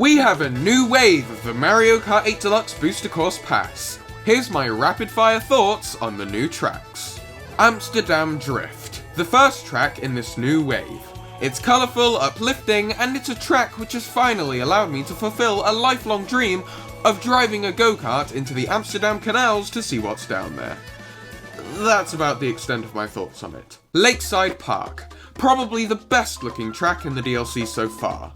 We have a new wave of the Mario Kart 8 Deluxe Booster Course Pass. Here's my rapid fire thoughts on the new tracks. Amsterdam Drift, the first track in this new wave. It's colourful, uplifting, and it's a track which has finally allowed me to fulfill a lifelong dream of driving a go-kart into the Amsterdam canals to see what's down there. That's about the extent of my thoughts on it. Lakeside Park, probably the best looking track in the DLC so far.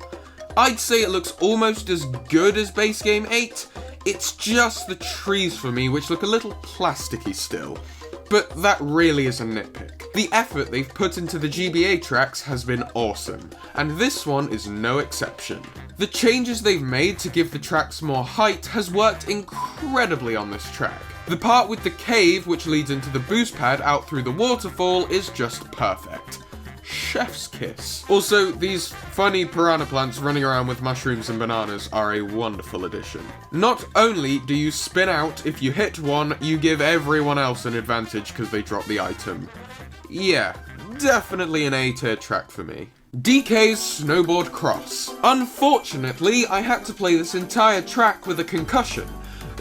I'd say it looks almost as good as base game 8, it's just the trees for me which look a little plasticky still. But that really is a nitpick. The effort they've put into the GBA tracks has been awesome, and this one is no exception. The changes they've made to give the tracks more height has worked incredibly on this track. The part with the cave which leads into the boost pad out through the waterfall is just perfect. Chef's kiss. Also, these funny piranha plants running around with mushrooms and bananas are a wonderful addition. Not only do you spin out if you hit one, you give everyone else an advantage because they drop the item. Yeah, definitely an A-tier track for me. DK's Snowboard Cross. Unfortunately, I had to play this entire track with a concussion,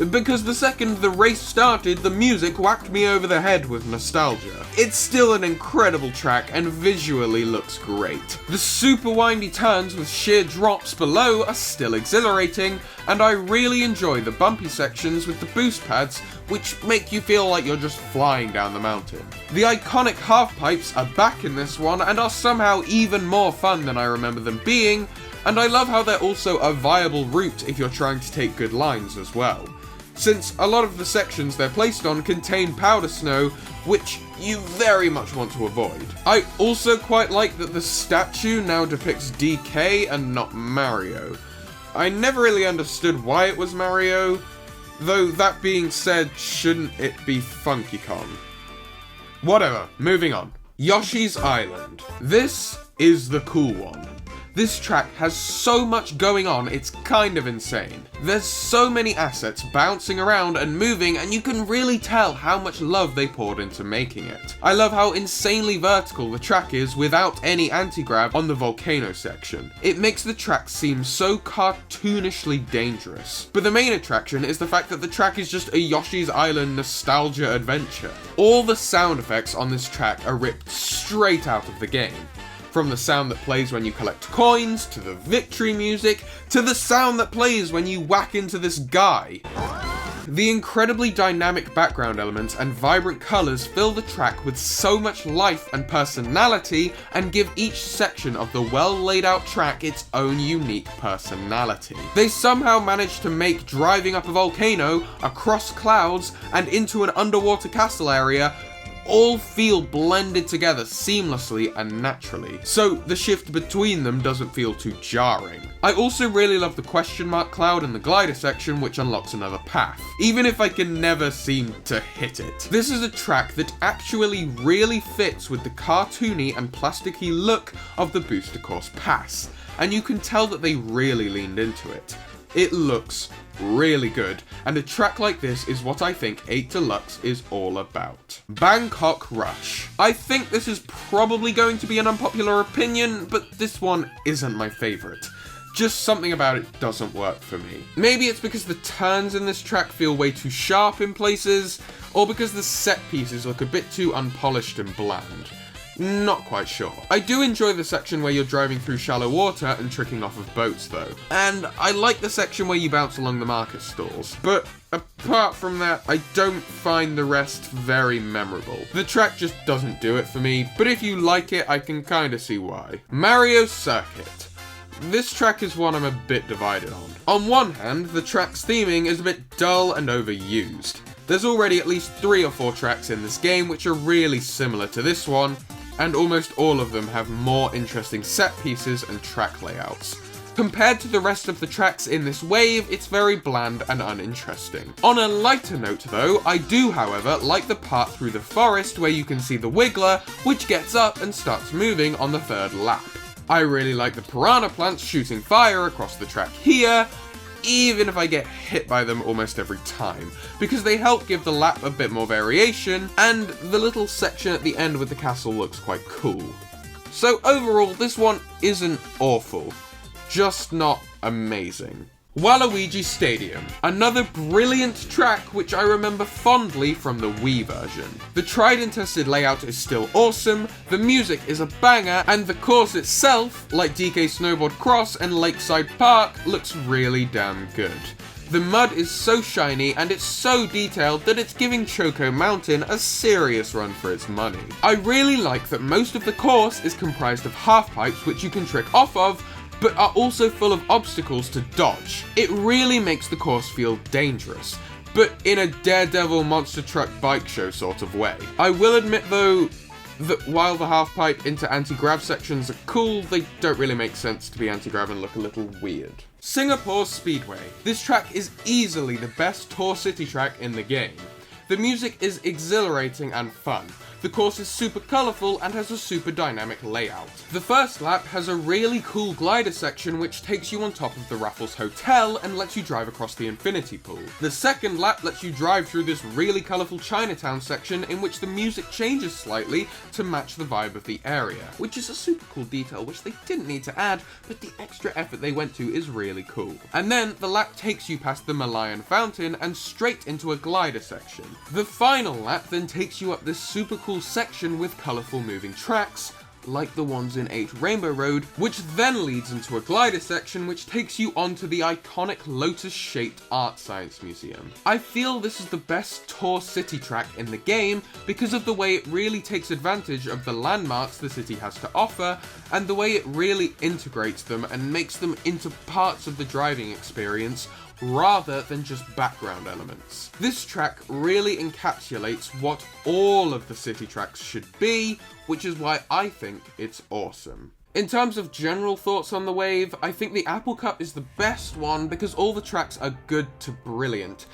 because the second the race started, the music whacked me over the head with nostalgia. It's still an incredible track and visually looks great. The super windy turns with sheer drops below are still exhilarating, and I really enjoy the bumpy sections with the boost pads, which make you feel like you're just flying down the mountain. The iconic half pipes are back in this one and are somehow even more fun than I remember them being, and I love how they're also a viable route if you're trying to take good lines as well, since a lot of the sections they're placed on contain powder snow, which you very much want to avoid. I also quite like that the statue now depicts DK and not Mario. I never really understood why it was Mario, though that being said, shouldn't it be Funky Kong? Whatever, moving on. Yoshi's Island. This is the cool one. This track has so much going on, it's kind of insane. There's so many assets bouncing around and moving, and you can really tell how much love they poured into making it. I love how insanely vertical the track is without any anti-grav on the volcano section. It makes the track seem so cartoonishly dangerous. But the main attraction is the fact that the track is just a Yoshi's Island nostalgia adventure. All the sound effects on this track are ripped straight out of the game. From the sound that plays when you collect coins, to the victory music, to the sound that plays when you whack into this guy. The incredibly dynamic background elements and vibrant colours fill the track with so much life and personality and give each section of the well laid out track its own unique personality. They somehow managed to make driving up a volcano, across clouds, and into an underwater castle area all feel blended together seamlessly and naturally, so the shift between them doesn't feel too jarring. I also really love the question mark cloud in the glider section, which unlocks another path, even if I can never seem to hit it. This is a track that actually really fits with the cartoony and plasticky look of the Booster Course Pass, and you can tell that they really leaned into it. It looks really good, and a track like this is what I think 8 Deluxe is all about. Bangkok Rush. I think this is probably going to be an unpopular opinion, but this one isn't my favourite. Just something about it doesn't work for me. Maybe it's because the turns in this track feel way too sharp in places, or because the set pieces look a bit too unpolished and bland. Not quite sure. I do enjoy the section where you're driving through shallow water and tricking off of boats though, and I like the section where you bounce along the market stalls, but apart from that, I don't find the rest very memorable. The track just doesn't do it for me, but if you like it, I can kinda see why. Mario Circuit. This track is one I'm a bit divided on. On one hand, the track's theming is a bit dull and overused. There's already at least 3 or 4 tracks in this game which are really similar to this one, and almost all of them have more interesting set pieces and track layouts. Compared to the rest of the tracks in this wave, it's very bland and uninteresting. On a lighter note though, I do however like the part through the forest where you can see the Wiggler, which gets up and starts moving on the 3rd lap. I really like the piranha plants shooting fire across the track here, even if I get hit by them almost every time, because they help give the lap a bit more variation, and the little section at the end with the castle looks quite cool. So overall, this one isn't awful. just not amazing. Waluigi Stadium, another brilliant track which I remember fondly from the Wii version. The tried and tested layout is still awesome, the music is a banger, and the course itself, like DK Snowboard Cross and Lakeside Park, looks really damn good. The mud is so shiny and it's so detailed that it's giving Choco Mountain a serious run for its money. I really like that most of the course is comprised of half-pipes which you can trick off of, but are also full of obstacles to dodge. It really makes the course feel dangerous, but in a Daredevil monster truck bike show sort of way. I will admit though, that while the half-pipe into anti-grav sections are cool, they don't really make sense to be anti-grav and look a little weird. Singapore Speedway. This track is easily the best tour city track in the game. The music is exhilarating and fun. The course is super colourful and has a super dynamic layout. The first lap has a really cool glider section which takes you on top of the Raffles Hotel and lets you drive across the infinity pool. The second lap lets you drive through this really colourful Chinatown section in which the music changes slightly to match the vibe of the area, which is a super cool detail which they didn't need to add, but the extra effort they went to is really cool. And then the lap takes you past the Malayan Fountain and straight into a glider section. The final lap then takes you up this super cool section with colourful moving tracks, like the ones in 8 Rainbow Road, which then leads into a glider section which takes you onto the iconic lotus-shaped Art Science Museum. I feel this is the best tour city track in the game because of the way it really takes advantage of the landmarks the city has to offer, and the way it really integrates them and makes them into parts of the driving experience rather than just background elements. This track really encapsulates what all of the city tracks should be, which is why I think it's awesome. In terms of general thoughts on the wave, I think the Apple Cup is the best one because all the tracks are good to brilliant.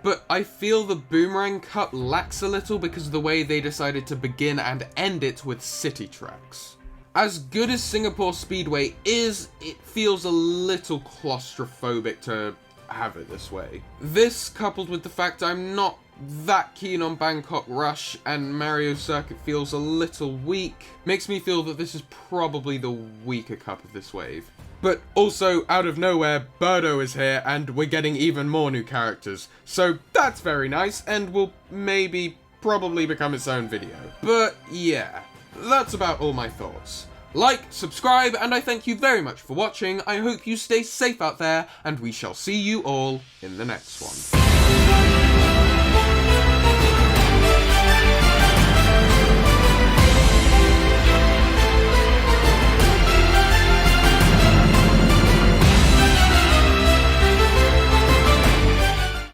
But I feel the Boomerang Cup lacks a little because of the way they decided to begin and end it with city tracks. As good as Singapore Speedway is, it feels a little claustrophobic to have it this way. This, coupled with the fact I'm not that keen on Bangkok Rush and Mario Circuit feels a little weak, makes me feel that this is probably the weaker cup of this wave. But also, out of nowhere, Birdo is here and we're getting even more new characters, so that's very nice and will probably become its own video. But yeah, that's about all my thoughts. Like, subscribe, and I thank you very much for watching. I hope you stay safe out there, and we shall see you all in the next one.